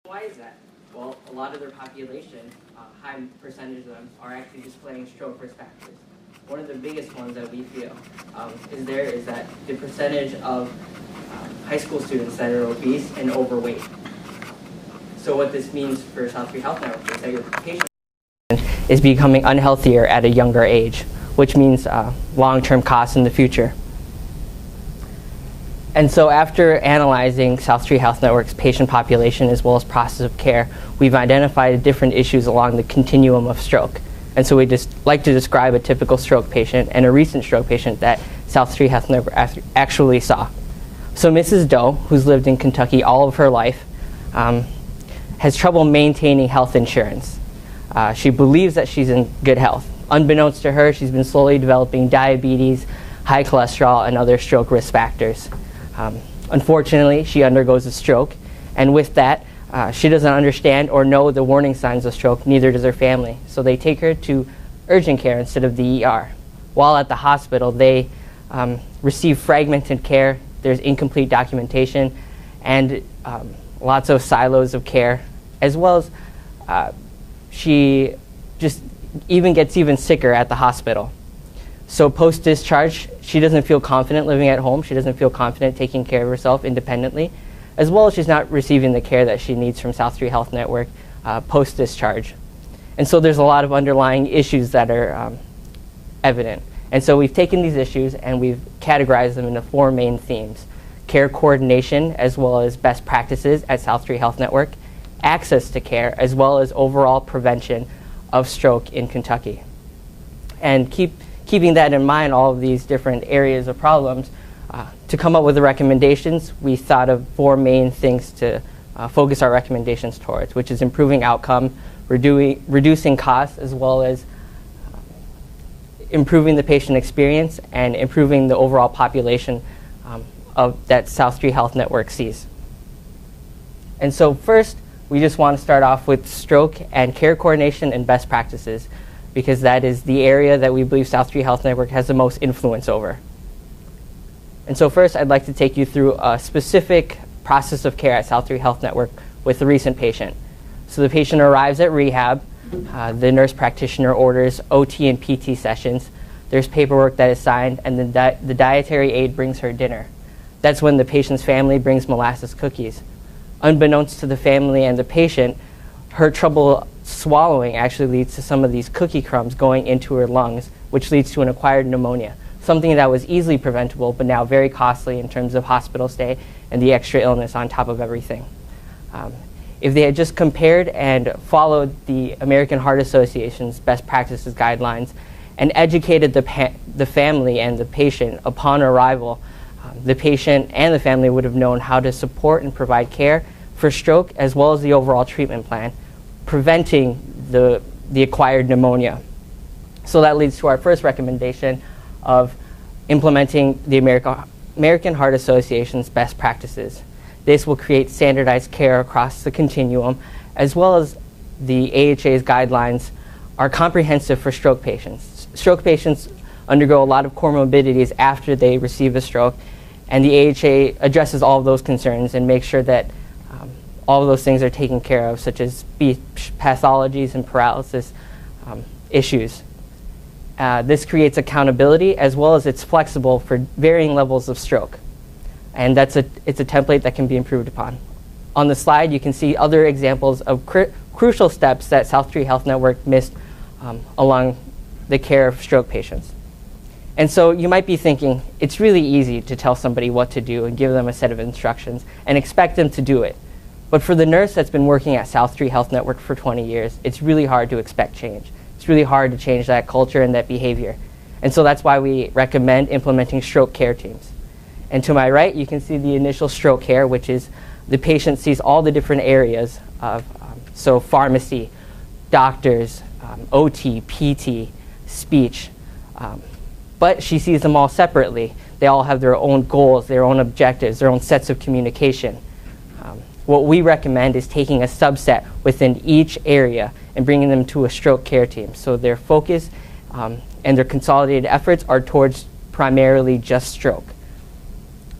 Why is that? Well, a lot of their population, high percentage of them, are actually displaying stroke risk factors. One of the biggest ones that we feel is that the percentage of high school students that are obese and overweight. So what this means for South Street Health Network is that your patient is becoming unhealthier at a younger age, which means long-term costs in the future. And so after analyzing South Street Health Network's patient population as well as process of care, we've identified different issues along the continuum of stroke. And so we just like to describe a typical stroke patient and a recent stroke patient that South Street Health Network actually saw. So Mrs. Doe, who's lived in Kentucky all of her life, has trouble maintaining health insurance. She believes that she's in good health. Unbeknownst to her, she's been slowly developing diabetes, high cholesterol, and other stroke risk factors. Unfortunately, she undergoes a stroke, and with that, she doesn't understand or know the warning signs of stroke, neither does her family. So they take her to urgent care instead of the ER. While at the hospital, they receive fragmented care, there's incomplete documentation, and lots of silos of care, as well as she just even gets even sicker at the hospital. So post-discharge, she doesn't feel confident living at home. She doesn't feel confident taking care of herself independently, as well as she's not receiving the care that she needs from South Street Health Network post-discharge. And so there's a lot of underlying issues that are evident. And so we've taken these issues and we've categorized them into 4 main themes: care coordination, as well as best practices at South Street Health Network, access to care, as well as overall prevention of stroke in Kentucky. And keeping that in mind, all of these different areas of problems, to come up with the recommendations, we thought of 4 main things to focus our recommendations towards, which is improving outcome, reducing costs, as well as improving the patient experience and improving the overall population that South Street Health Network sees. And so first, we just want to start off with stroke and care coordination and best practices, because that is the area that we believe South Street Health Network has the most influence over. And so first, I'd like to take you through a specific process of care at South Street Health Network with a recent patient. So the patient arrives at rehab. The nurse practitioner orders OT and PT sessions. There's paperwork that is signed, and the dietary aide brings her dinner. That's when the patient's family brings molasses cookies. Unbeknownst to the family and the patient, her trouble swallowing actually leads to some of these cookie crumbs going into her lungs, which leads to an acquired pneumonia, something that was easily preventable but now very costly in terms of hospital stay and the extra illness on top of everything. If they had just compared and followed the American Heart Association's best practices guidelines and educated the family and the patient upon arrival, the patient and the family would have known how to support and provide care for stroke, as well as the overall treatment plan, preventing the acquired pneumonia. So that leads to our first recommendation of implementing the American Heart Association's best practices. This will create standardized care across the continuum, as well as the AHA's guidelines are comprehensive for stroke patients. Stroke patients undergo a lot of comorbidities after they receive a stroke, and the AHA addresses all of those concerns and makes sure that all of those things are taken care of, such as speech pathologies and paralysis issues. This creates accountability, as well as it's flexible for varying levels of stroke. And it's a template that can be improved upon. On the slide, you can see other examples of crucial steps that South Street Health Network missed along the care of stroke patients. And so you might be thinking, it's really easy to tell somebody what to do and give them a set of instructions and expect them to do it. But for the nurse that's been working at South Street Health Network for 20 years, it's really hard to expect change. It's really hard to change that culture and that behavior. And so that's why we recommend implementing stroke care teams. And to my right, you can see the initial stroke care, which is the patient sees all the different areas of, so pharmacy, doctors, OT, PT, speech, but she sees them all separately. They all have their own goals, their own objectives, their own sets of communication. What we recommend is taking a subset within each area and bringing them to a stroke care team. So their focus and their consolidated efforts are towards primarily just stroke.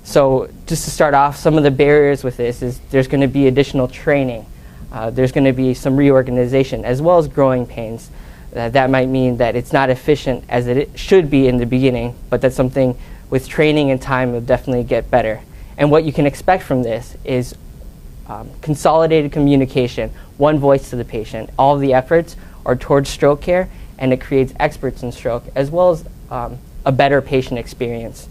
So just to start off, some of the barriers with this is there's going to be additional training. there's going to be some reorganization as well as growing pains. That might mean that it's not efficient as it should be in the beginning, but that's something with training and time will definitely get better. And what you can expect from this is consolidated communication, one voice to the patient. All of the efforts are towards stroke care, and it creates experts in stroke as well as a better patient experience.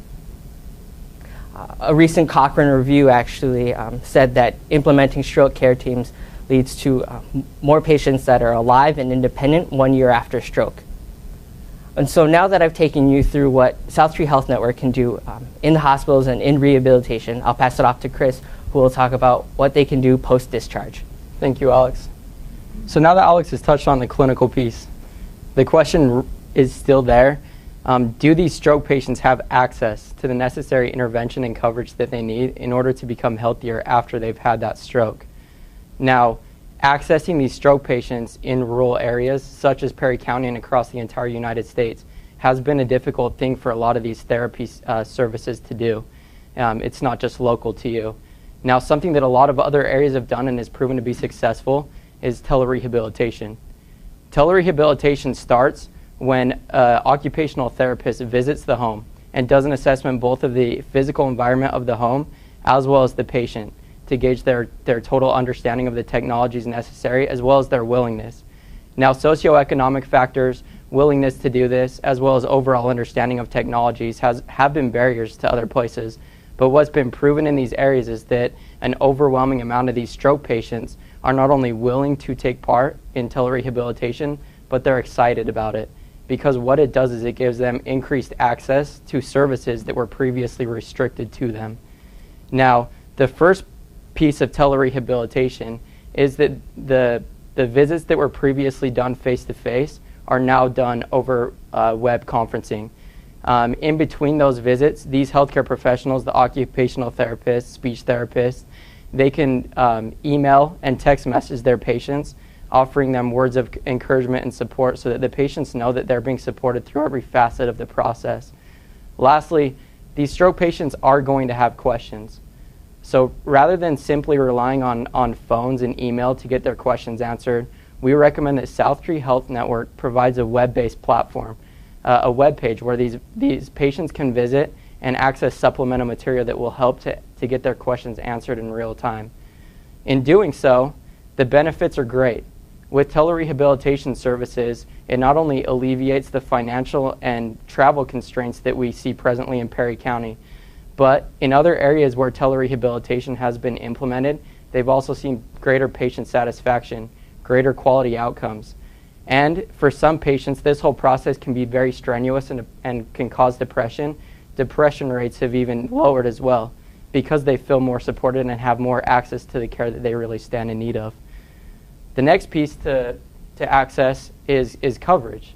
A recent Cochrane review actually said that implementing stroke care teams leads to more patients that are alive and independent 1 year after stroke. And so now that I've taken you through what South Tree Health Network can do in the hospitals and in rehabilitation, I'll pass it off to Chris, who will talk about what they can do post-discharge. Thank you, Alex. So now that Alex has touched on the clinical piece, the question is still there. Do these stroke patients have access to the necessary intervention and coverage that they need in order to become healthier after they've had that stroke? Now, accessing these stroke patients in rural areas, such as Perry County and across the entire United States, has been a difficult thing for a lot of these therapy services to do. It's not just local to you. Now, something that a lot of other areas have done and has proven to be successful is telerehabilitation. Telerehabilitation starts when an occupational therapist visits the home and does an assessment both of the physical environment of the home as well as the patient, to gauge their total understanding of the technologies necessary as well as their willingness. Now, socioeconomic factors, willingness to do this, as well as overall understanding of technologies have been barriers to other places. But what's been proven in these areas is that an overwhelming amount of these stroke patients are not only willing to take part in telerehabilitation, but they're excited about it, because what it does is it gives them increased access to services that were previously restricted to them. Now, the first piece of telerehabilitation is that the visits that were previously done face-to-face are now done over web conferencing. In between those visits, these healthcare professionals, the occupational therapists, speech therapists, they can email and text message their patients, offering them words of encouragement and support so that the patients know that they're being supported through every facet of the process. Lastly, these stroke patients are going to have questions. So rather than simply relying on phones and email to get their questions answered, we recommend that South Tree Health Network provides a web-based platform, a web page where these patients can visit and access supplemental material that will help to get their questions answered in real time. In doing so, the benefits are great. With telerehabilitation services, it not only alleviates the financial and travel constraints that we see presently in Perry County, but in other areas where telerehabilitation has been implemented, they've also seen greater patient satisfaction, greater quality outcomes. And for some patients, this whole process can be very strenuous and can cause depression. Depression rates have even lowered as well because they feel more supported and have more access to the care that they really stand in need of. The next piece to access is coverage.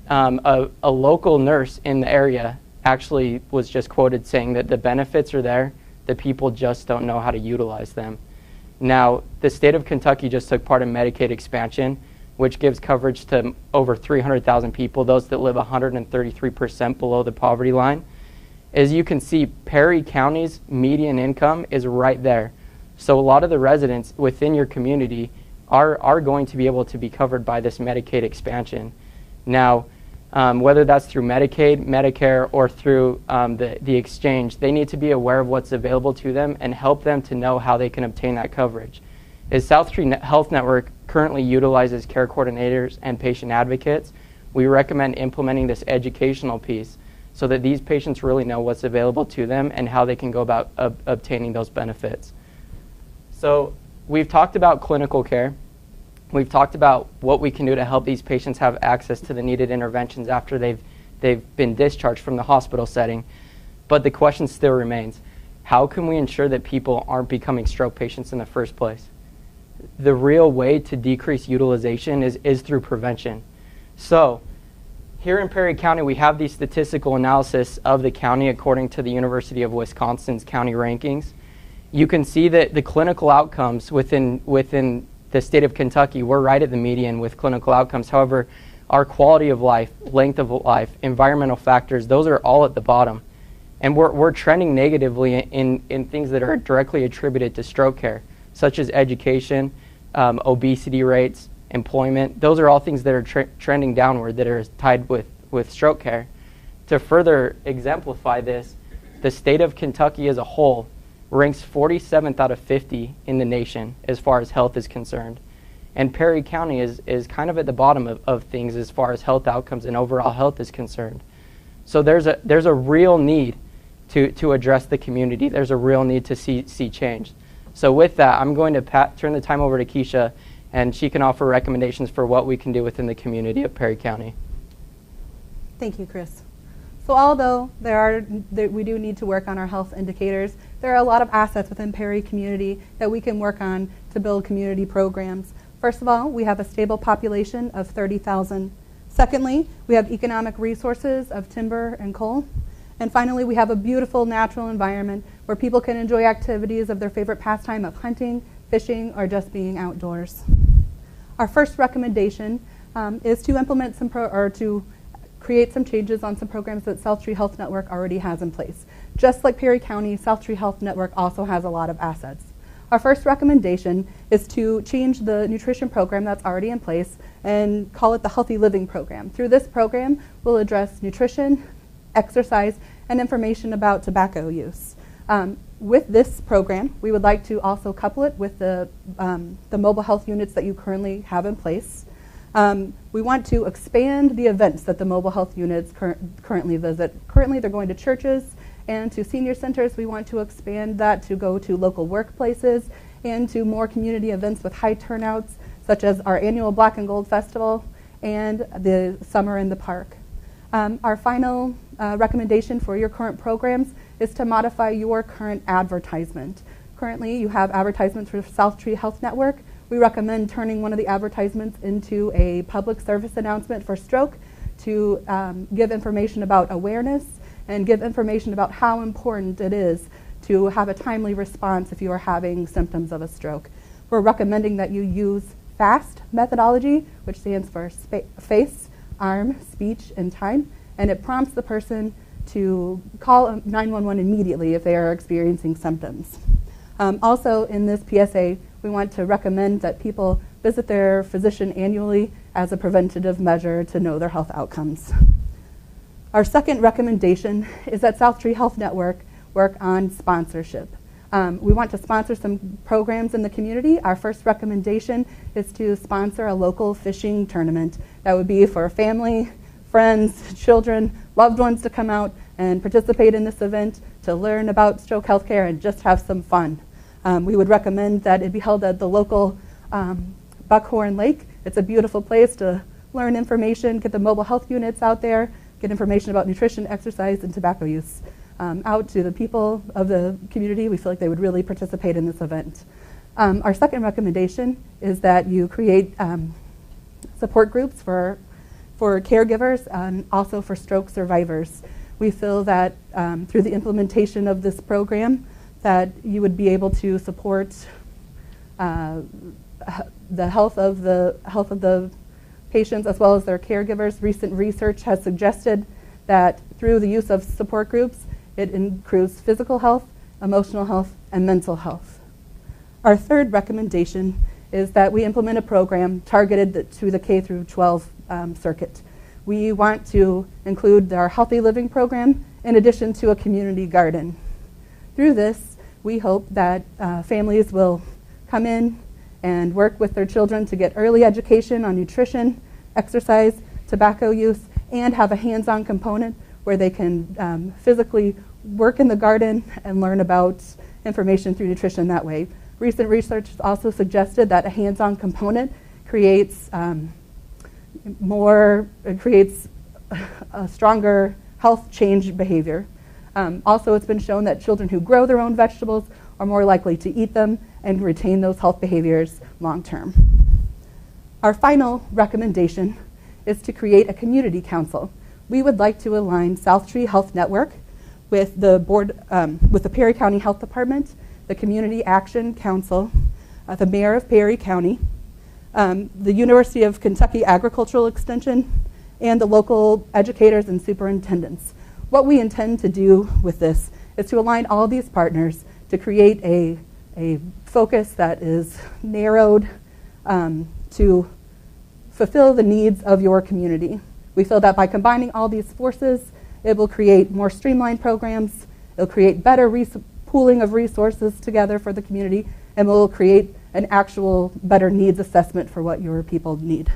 A local nurse in the area actually was just quoted saying that the benefits are there, the people just don't know how to utilize them. Now, the state of Kentucky just took part in Medicaid expansion, which gives coverage to over 300,000 people, those that live 133% below the poverty line. As you can see, Perry County's median income is right there. So a lot of the residents within your community are going to be able to be covered by this Medicaid expansion. Now, whether that's through Medicaid, Medicare, or through the exchange, they need to be aware of what's available to them and help them to know how they can obtain that coverage. As South Tree Health Network currently utilizes care coordinators and patient advocates, we recommend implementing this educational piece so that these patients really know what's available to them and how they can go about obtaining those benefits. So we've talked about clinical care. We've talked about what we can do to help these patients have access to the needed interventions after they've been discharged from the hospital setting. But the question still remains, how can we ensure that people aren't becoming stroke patients in the first place? The real way to decrease utilization is through prevention. So here in Perry County, we have the statistical analysis of the county according to the University of Wisconsin's county rankings. You can see that the clinical outcomes within the state of Kentucky, we're right at the median with clinical outcomes. However, our quality of life, length of life, environmental factors, those are all at the bottom. And we're trending negatively in things that are directly attributed to stroke care, such as education, obesity rates, employment. Those are all things that are trending downward that are tied with stroke care. To further exemplify this, the state of Kentucky as a whole ranks 47th out of 50 in the nation as far as health is concerned. And Perry County is kind of at the bottom of things as far as health outcomes and overall health is concerned. So there's a real need to address the community. There's a real need to see change. So with that, I'm going to turn the time over to Keisha, and she can offer recommendations for what we can do within the community of Perry County. Thank you, Chris. So although we do need to work on our health indicators, there are a lot of assets within Perry community that we can work on to build community programs. First of all, we have a stable population of 30,000. Secondly, we have economic resources of timber and coal. And finally, we have a beautiful natural environment where people can enjoy activities of their favorite pastime of hunting, fishing, or just being outdoors. Our first recommendation is to implement to create some changes on some programs that South Tree Health Network already has in place. Just like Perry County, South Tree Health Network also has a lot of assets. Our first recommendation is to change the nutrition program that's already in place and call it the Healthy Living Program. Through this program, we'll address nutrition, exercise, and information about tobacco use. With this program, we would like to also couple it with the mobile health units that you currently have in place. We want to expand the events that the mobile health units currently visit. Currently, they're going to churches and to senior centers. We want to expand that to go to local workplaces and to more community events with high turnouts, such as our annual Black and Gold Festival and the Summer in the Park. Our final recommendation for your current programs is to modify your current advertisement. Currently, you have advertisements for South Tree Health Network. We recommend turning one of the advertisements into a public service announcement for stroke to give information about awareness and give information about how important it is to have a timely response if you are having symptoms of a stroke. We're recommending that you use FAST methodology, which stands for face, arm, speech, and time, and it prompts the person to call 911 immediately if they are experiencing symptoms. Also in this PSA, we want to recommend that people visit their physician annually as a preventative measure to know their health outcomes. Our second recommendation is that South Tree Health Network work on sponsorship. We want to sponsor some programs in the community. Our first recommendation is to sponsor a local fishing tournament. That would be for family, friends, children, loved ones to come out and participate in this event to learn about stroke healthcare and just have some fun. We would recommend that it be held at the local Buckhorn Lake. It's a beautiful place to learn information, get the mobile health units out there, get information about nutrition, exercise, and tobacco use out to the people of the community. We feel like they would really participate in this event. Our second recommendation is that you create support groups for caregivers and also for stroke survivors. We feel that through the implementation of this program that you would be able to support the health of the patients as well as their caregivers. Recent research has suggested that through the use of support groups, it improves physical health, emotional health, and mental health. Our third recommendation is that we implement a program targeted to the K through 12 circuit. We want to include our Healthy Living program in addition to a community garden. Through this, we hope that families will come in and work with their children to get early education on nutrition, exercise, tobacco use, and have a hands-on component where they can physically work in the garden and learn about information through nutrition that way. Recent research has also suggested that a hands-on component creates a stronger health change behavior. Also, it's been shown that children who grow their own vegetables are more likely to eat them and retain those health behaviors long term. Our final recommendation is to create a community council. We would like to align South Tree Health Network with the board, with the Perry County Health Department, the Community Action Council, the Mayor of Perry County, the University of Kentucky Agricultural Extension, and the local educators and superintendents. What we intend to do with this is to align all these partners to create a focus that is narrowed, to fulfill the needs of your community. We feel that by combining all these forces, it will create more streamlined programs, it'll create better pooling of resources together for the community, and will create an actual better needs assessment for what your people need.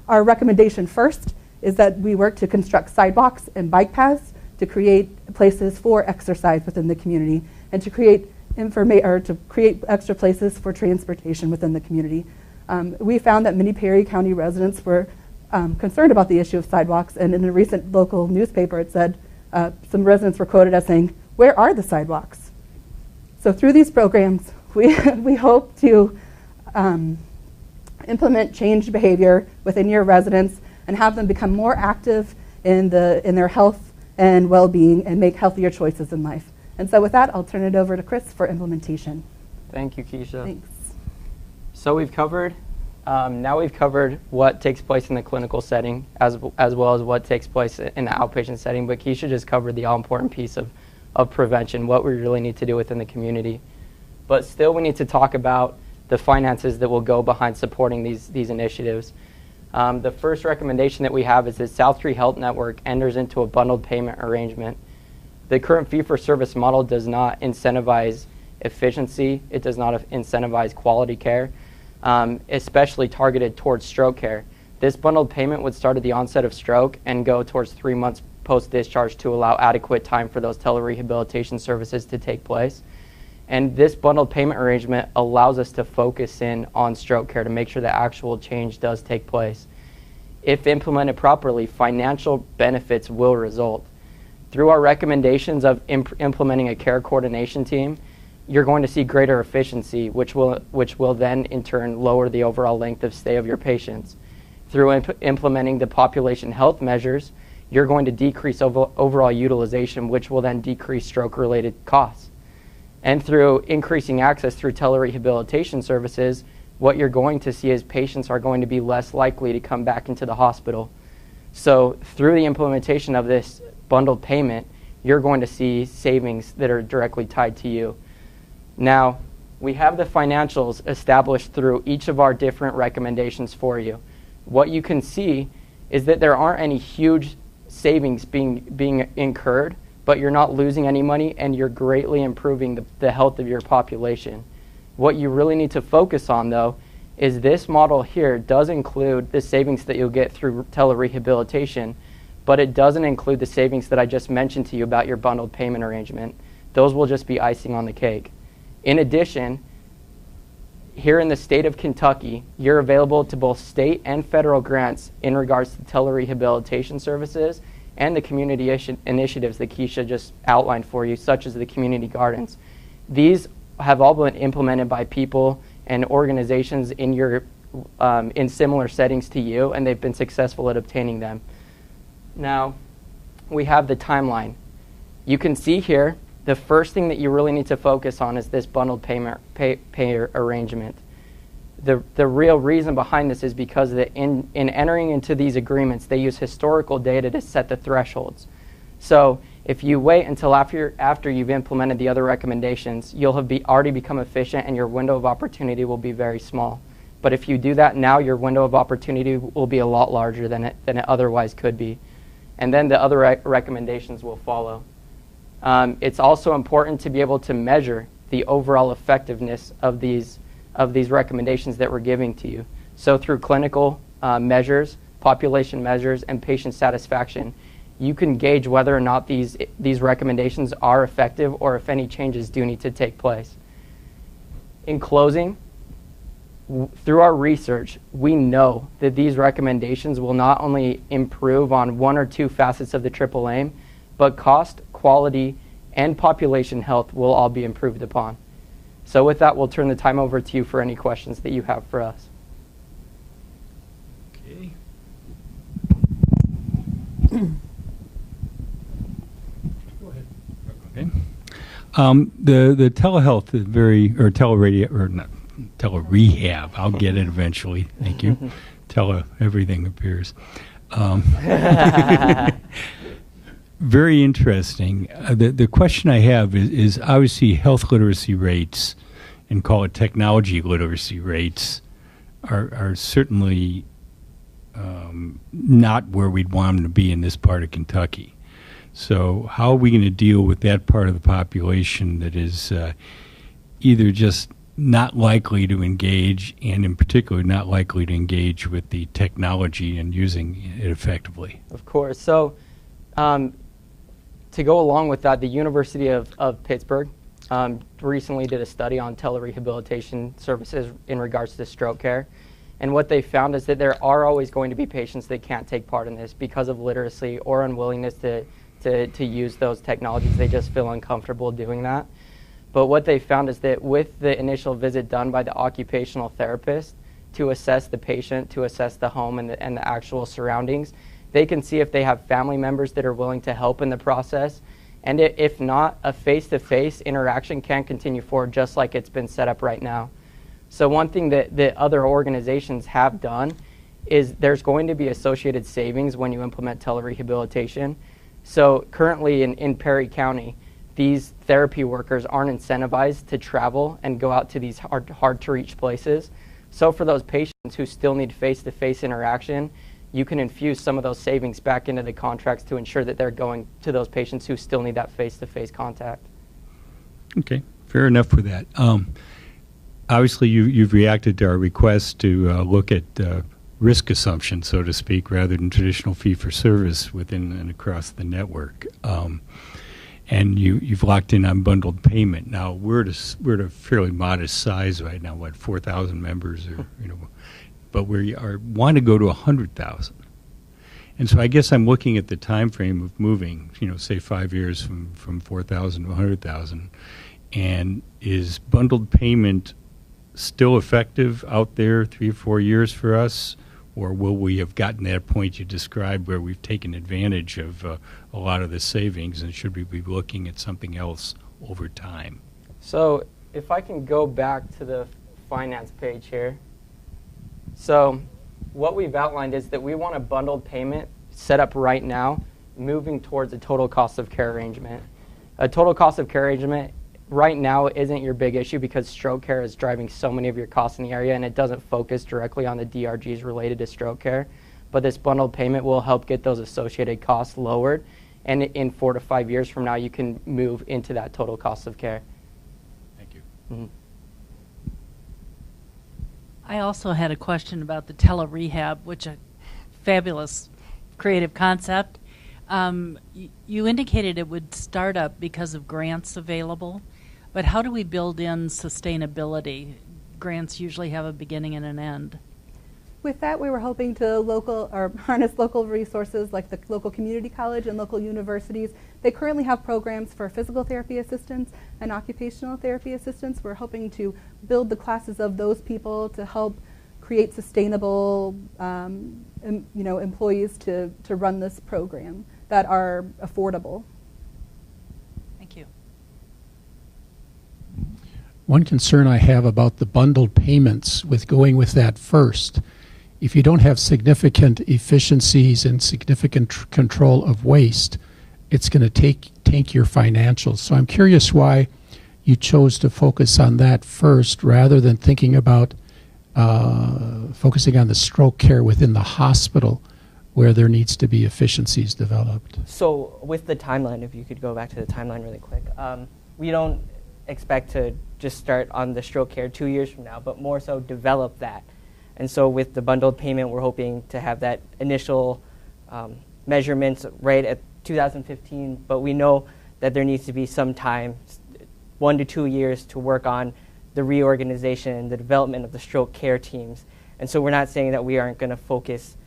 Our recommendation first is that we work to construct sidewalks and bike paths to create places for exercise within the community and to create extra places for transportation within the community. We found that many Perry County residents were concerned about the issue of sidewalks, and in a recent local newspaper it said some residents were quoted as saying, "Where are the sidewalks?" So through these programs, we hope to implement changed behavior within your residents and have them become more active in their health and well-being and make healthier choices in life. And so with that, I'll turn it over to Chris for implementation. Thank you, Keisha. Thanks. So now we've covered what takes place in the clinical setting as well as what takes place in the outpatient setting, but Keisha just covered the all-important piece of prevention, what we really need to do within the community. But still, we need to talk about the finances that will go behind supporting these initiatives. The first recommendation that we have is that South Tree Health Network enters into a bundled payment arrangement. The current fee-for-service model does not incentivize efficiency. It does not incentivize quality care, especially targeted towards stroke care. This bundled payment would start at the onset of stroke and go towards 3 months post-discharge to allow adequate time for those telerehabilitation services to take place. And this bundled payment arrangement allows us to focus in on stroke care to make sure that actual change does take place. If implemented properly, financial benefits will result. Through our recommendations of implementing a care coordination team, you're going to see greater efficiency, which will then in turn lower the overall length of stay of your patients. Through implementing the population health measures, you're going to decrease overall utilization, which will then decrease stroke-related costs. And through increasing access through telerehabilitation services, what you're going to see is patients are going to be less likely to come back into the hospital. So through the implementation of this bundled payment, you're going to see savings that are directly tied to you. Now, we have the financials established through each of our different recommendations for you. What you can see is that there aren't any huge savings being incurred, but you're not losing any money and you're greatly improving the health of your population. What you really need to focus on, though, is this model here does include the savings that you'll get through telerehabilitation, but it doesn't include the savings that I just mentioned to you about your bundled payment arrangement. Those will just be icing on the cake. In addition, here in the state of Kentucky, you're available to both state and federal grants in regards to telerehabilitation services and the community initiatives that Keisha just outlined for you, such as the community gardens. These have all been implemented by people and organizations in similar settings to you, and they've been successful at obtaining them. Now, we have the timeline. You can see here, the first thing that you really need to focus on is this bundled payer arrangement. The real reason behind this is because in entering into these agreements, they use historical data to set the thresholds. So if you wait until after you've implemented the other recommendations, you'll have already become efficient and your window of opportunity will be very small. But if you do that now, your window of opportunity will be a lot larger than it otherwise could be. And then the other recommendations will follow. It's also important to be able to measure the overall effectiveness of these recommendations that we're giving to you. So through clinical measures, population measures, and patient satisfaction, you can gauge whether or not these recommendations are effective or if any changes do need to take place. In closing, through our research, we know that these recommendations will not only improve on one or two facets of the triple aim, but cost, quality, and population health will all be improved upon. So with that, we'll turn the time over to you for any questions that you have for us. Okay. Go ahead. Okay. The telehealth is telerehab. I'll get it eventually. Thank you. Everything appears. Very interesting. The question I have is obviously health literacy rates, and call it technology literacy rates, are certainly not where we'd want them to be in this part of Kentucky. So how are we going to deal with that part of the population that is either just not likely to engage, and in particular not likely to engage with the technology and using it effectively? Of course. So to go along with that, the University of Pittsburgh recently did a study on telerehabilitation services in regards to stroke care. And what they found is that there are always going to be patients that can't take part in this because of literacy or unwillingness to use those technologies. They just feel uncomfortable doing that. But what they found is that with the initial visit done by the occupational therapist to assess the patient, to assess the home and the actual surroundings, they can see if they have family members that are willing to help in the process. And if not, a face-to-face interaction can continue forward just like it's been set up right now. So one thing that other organizations have done is there's going to be associated savings when you implement telerehabilitation. So currently in Perry County, these therapy workers aren't incentivized to travel and go out to these hard to reach places. So for those patients who still need face-to-face interaction, you can infuse some of those savings back into the contracts to ensure that they're going to those patients who still need that face-to-face contact. Okay, fair enough for that. Obviously, you've reacted to our request to look at risk assumption, so to speak, rather than traditional fee-for-service within and across the network. And you've locked in on bundled payment. Now, we're at a fairly modest size right now, 4,000 members, or but we want to go to 100,000. And so I guess I'm looking at the time frame of moving, say 5 years from 4,000 to 100,000. And is bundled payment still effective out there 3 or 4 years for us? Or will we have gotten that point you described where we've taken advantage of a lot of the savings, and should we be looking at something else over time? So if I can go back to the finance page here. So what we've outlined is that we want a bundled payment set up right now, moving towards a total cost of care arrangement. A total cost of care arrangement right now isn't your big issue because stroke care is driving so many of your costs in the area, and it doesn't focus directly on the DRGs related to stroke care. But this bundled payment will help get those associated costs lowered, and in 4 to 5 years from now, you can move into that total cost of care. Thank you. Mm-hmm. I also had a question about the telerehab, which a fabulous creative concept. You indicated it would start up because of grants available, but how do we build in sustainability? Grants usually have a beginning and an end. With that, we were hoping to harness local resources like the local community college and local universities. They currently have programs for physical therapy assistants and occupational therapy assistants. We're hoping to build the classes of those people to help create sustainable employees to run this program that are affordable. Thank you. One concern I have about the bundled payments with going with that first, if you don't have significant efficiencies and significant control of waste, it's going to tank your financials. So I'm curious why you chose to focus on that first rather than thinking about focusing on the stroke care within the hospital where there needs to be efficiencies developed. So with the timeline, if you could go back to the timeline really quick, we don't expect to just start on the stroke care 2 years from now, but more so develop that. And so with the bundled payment, we're hoping to have that initial measurements right at 2015, but we know that there needs to be some time, 1 to 2 years, to work on the reorganization and the development of the stroke care teams. And so we're not saying that we aren't going to focus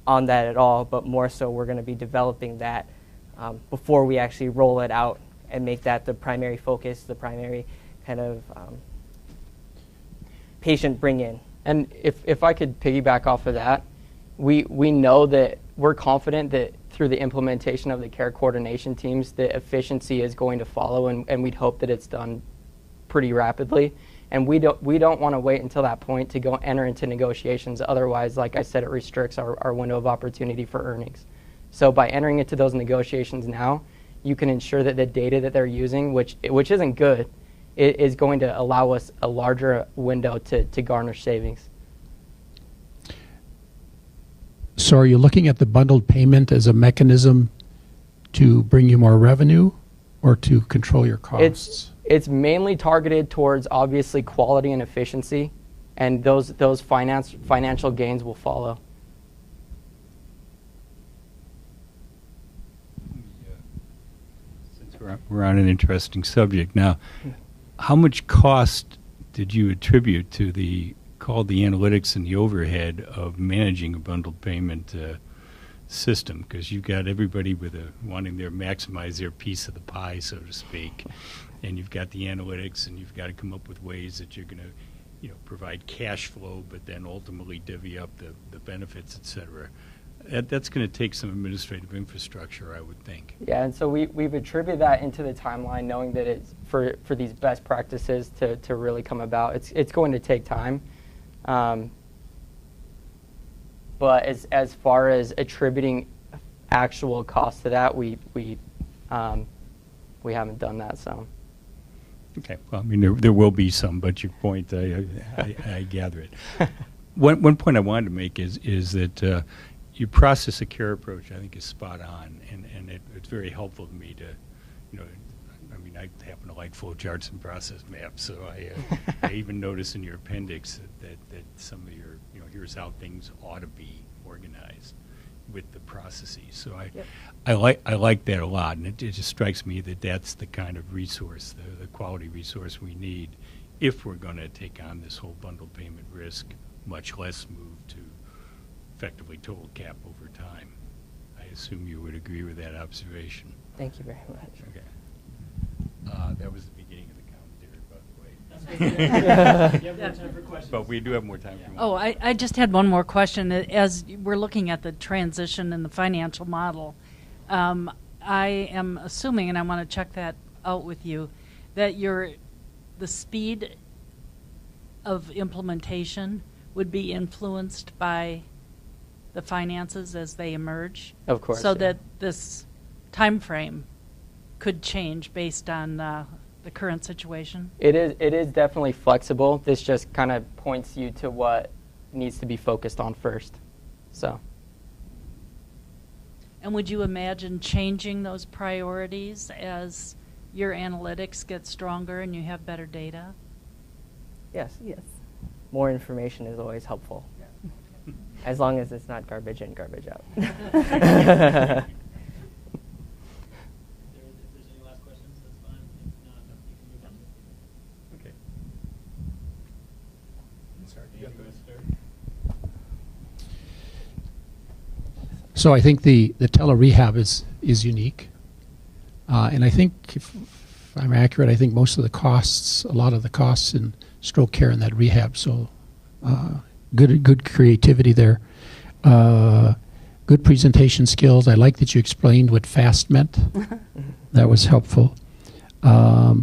on that at all, but more so we're going to be developing that before we actually roll it out and make that the primary focus, the primary kind of patient bring-in. And if I could piggyback off of that, we know that we're confident that through the implementation of the care coordination teams, the efficiency is going to follow, and we'd hope that it's done pretty rapidly. And we don't want to wait until that point to go enter into negotiations. Otherwise, like I said, it restricts our window of opportunity for earnings. So by entering into those negotiations now, you can ensure that the data that they're using, which isn't good, is going to allow us a larger window to garner savings. So are you looking at the bundled payment as a mechanism to bring you more revenue or to control your costs? It's mainly targeted towards obviously quality and efficiency, and those financial gains will follow. Since we're on an interesting subject now, how much cost did you attribute to the analytics and the overhead of managing a bundled payment system? Because you've got everybody wanting to maximize their piece of the pie, so to speak, and you've got the analytics, and you've got to come up with ways that you're going to, provide cash flow, but then ultimately divvy up the benefits, et cetera. That's going to take some administrative infrastructure, I would think. Yeah, and so we've attributed that into the timeline, knowing that it's for these best practices to really come about. It's going to take time. But as far as attributing actual cost to that, we haven't done that. So. Okay. Well, I mean, there will be some, but your point, I gather it. One point I wanted to make is that your process of care approach, I think, is spot on, and it's very helpful to me to, I mean, I happen to like flow charts and process maps, so I even notice in your appendix that some of your, here's how things ought to be organized with the processes. So I like that a lot, and it just strikes me that that's the kind of resource, the quality resource we need if we're going to take on this whole bundled payment risk, much less move to effectively total cap over time. I assume you would agree with that observation. Thank you very much. Okay. That was the beginning of the commentary, by the way. You have more time for questions. But we do have more time for Oh, I just had one more question. As we're looking at the transition in the financial model, I am assuming, and I want to check that out with you, that the speed of implementation would be influenced by the finances as they emerge. Of course. So yeah. that this time frame could change based on the current situation. It is definitely flexible. This just kind of points you to what needs to be focused on first. So. And would you imagine changing those priorities as your analytics get stronger and you have better data? Yes. Yes. More information is always helpful. As long as it's not garbage in, garbage out. If there's any last questions, that's fine. If not, you can move on. Okay. Sorry, you have to start. So I think the tele-rehab is unique. And I think, if I'm accurate, I think most of the costs, a lot of the costs in stroke care and that rehab, so good creativity there. Good presentation skills. I like that you explained what FAST meant. That was helpful. I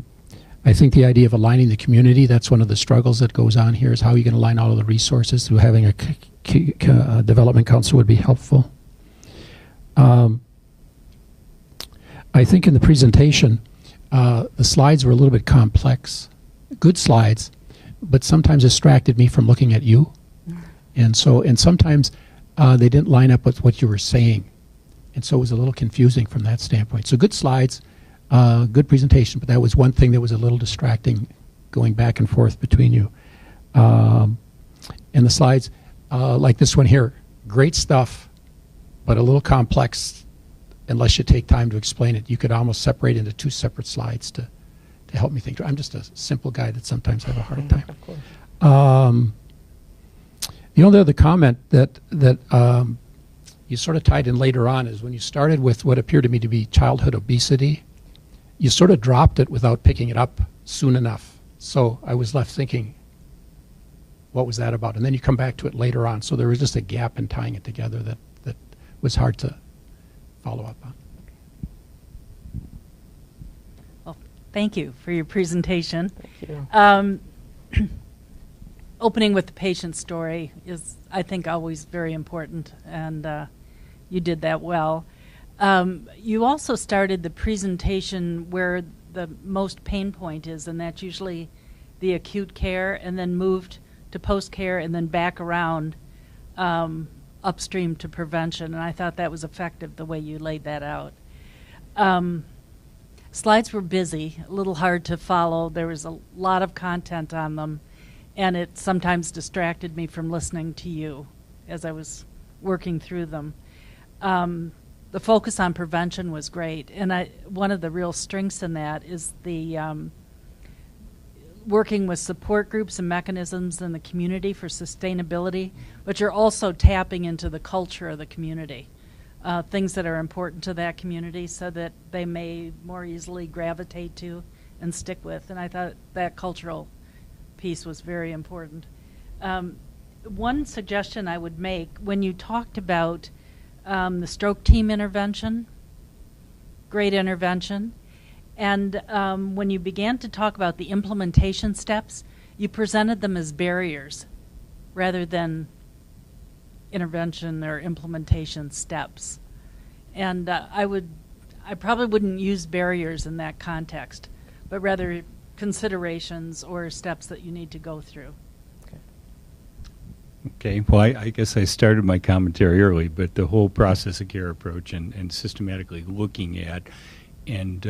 think the idea of aligning the community, that's one of the struggles that goes on here, is how you can align all of the resources through having a development council would be helpful. I think in the presentation, the slides were a little bit complex. Good slides, but sometimes distracted me from looking at you. And sometimes they didn't line up with what you were saying. And so it was a little confusing from that standpoint. So good slides, good presentation, but that was one thing that was a little distracting, going back and forth between you. And the slides, like this one here, great stuff, but a little complex unless you take time to explain it. You could almost separate into two separate slides to help me think. I'm just a simple guy that sometimes have a hard time. Of course. The only other comment that you sort of tied in later on is when you started with what appeared to me to be childhood obesity, you sort of dropped it without picking it up soon enough. So I was left thinking, what was that about? And then you come back to it later on. So there was just a gap in tying it together that was hard to follow up on. Well, thank you for your presentation. Thank you. Opening with the patient story is, I think, always very important, and you did that well. You also started the presentation where the most pain point is, and that's usually the acute care, and then moved to post-care and then back around a upstream to prevention, and I thought that was effective the way you laid that out. Slides were busy, a little hard to follow. There was a lot of content on them, and it sometimes distracted me from listening to you as I was working through them. The focus on prevention was great, and one of the real strengths in that is the working with support groups and mechanisms in the community for sustainability, but you're also tapping into the culture of the community, things that are important to that community so that they may more easily gravitate to and stick with. And I thought that cultural piece was very important. One suggestion I would make, when you talked about the stroke team intervention, great intervention, and when you began to talk about the implementation steps, you presented them as barriers rather than intervention or implementation steps. And I probably wouldn't use barriers in that context, but rather considerations or steps that you need to go through. Okay, well, I guess I started my commentary early, but the whole process of care approach and systematically looking at and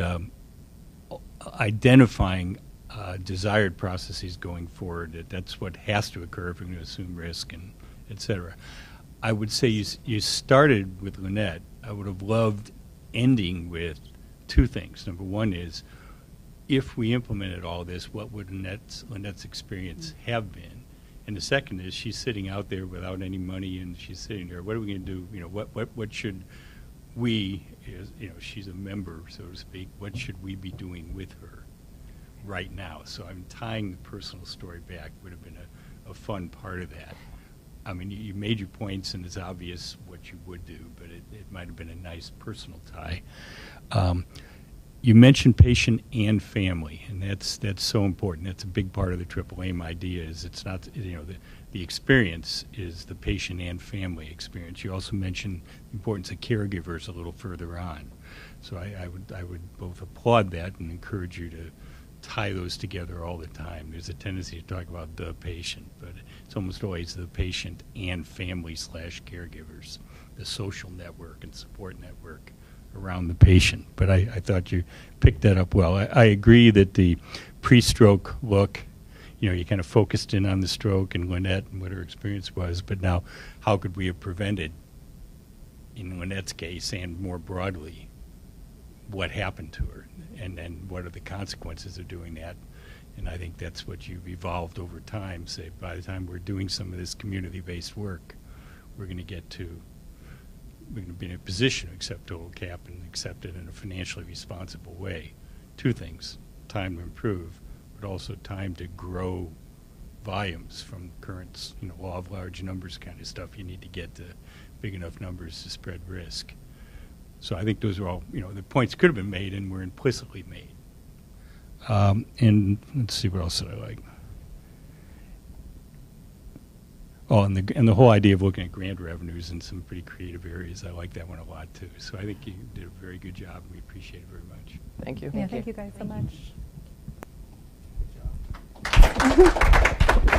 identifying desired processes going forward, that's what has to occur if we're going to assume risk and et cetera. I would say you started with Lynette. I would have loved ending with two things. Number one is, if we implemented all this, what would Lynette's experience have been? And the second is, she's sitting out there without any money, and she's sitting there. What are we going to do? You know, what should we, she's a member, so to speak. What should we be doing with her right now? So I'm tying the personal story back would have been a fun part of that. I mean, you made your points, and it's obvious what you would do, but it might have been a nice personal tie. You mentioned patient and family, and that's so important. That's a big part of the Triple Aim idea. Is it's not the experience is the patient and family experience. You also mentioned the importance of caregivers a little further on. So I would both applaud that and encourage you to tie those together all the time. There's a tendency to talk about the patient, but it's almost always the patient and family / caregivers, the social network and support network around the patient. But I thought you picked that up well. I agree that the pre-stroke look, you kind of focused in on the stroke and Lynette and what her experience was, but now how could we have prevented, in Lynette's case and more broadly, what happened to her and what are the consequences of doing that? And I think that's what you've evolved over time. Say, by the time we're doing some of this community-based work, we're going to be in a position to accept total cap and accept it in a financially responsible way. Two things: time to improve, but also time to grow volumes from current, law of large numbers kind of stuff. You need to get to big enough numbers to spread risk. So I think those are all, the points could have been made and were implicitly made. And let's see, what else did I like? Oh, and the whole idea of looking at grant revenues in some pretty creative areas, I like that one a lot too. So I think you did a very good job, and we appreciate it very much. Thank you. Yeah, thank you guys so much. Good job.